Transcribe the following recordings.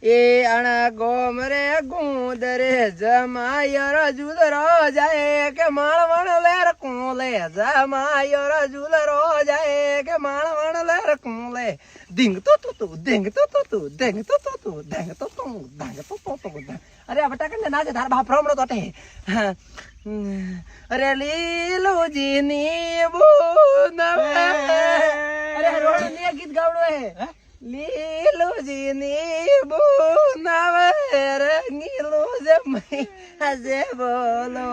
એ અણા ગોમ રે ગુંદ રે જમાયો રજુદરો જાય કે માળવણ લેર કુલે જમાયો રજુદરો જાય કે માળવણ લેર કુલે દિંગ તો દિંગ તો દિંગ તો દિંગ તો દિંગ તો અરે આ બટાકા નાચે તાર બાપ રમણો તોટે અરે લીલુજી ની બુનવે અરે રોડ ને ગીત ગાવડો હે લીલુજી ની બુનવે રંગીલું જે મૈ આજે બોલો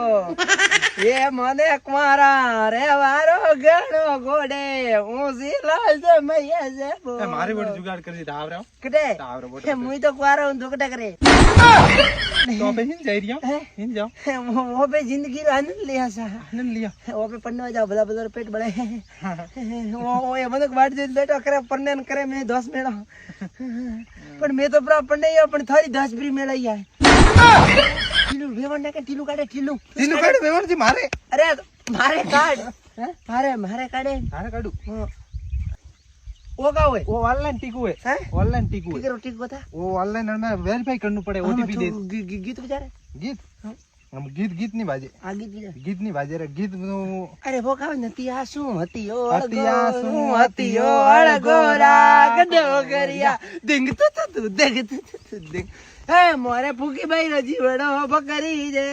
એ મને કુંવારા રે વારો ગણો ગોડે હું લાલ જે મૈ આજે બોલો મારી બોડ જુગાડ કરી ધાવરા કડે ધાવરા બોડ મુઈ તો કુંવારો હું ધોકટા કરે तो पे हिन जाई रिया हिन जाओ वो पे जिंदगी रो आनंद लिया सा आनंद लिया वो पे पन्ने जाओ बड़ा पेट बड़े वो ये मतलब वाट जे बेटो करे पन्ने न करे मैं 10 मेड़ा पर मैं तो पूरा पन्ने या पण थारी 10 फ्री मेड़ा ही है टीलू वेवण ने के टीलू काढे वेवण जी मारे अरे मारे काढ मारे काढे मारे काढू वो का होए वो ऑनलाइन टिकू है ऑनलाइन टिकू है टिक बता वो ऑनलाइन में वेरीफाई करना पड़े ओटीपी दे गीत बजा रे गीत हम गीत नहीं बाजे आ गीत नहीं बाजे रे गीत अरे वो का नतिया सु हतियो अळगोरा गडोगरिया दिंग तू दिंग हे मोरे फूकी भाई रजी बड़ो बकरी जे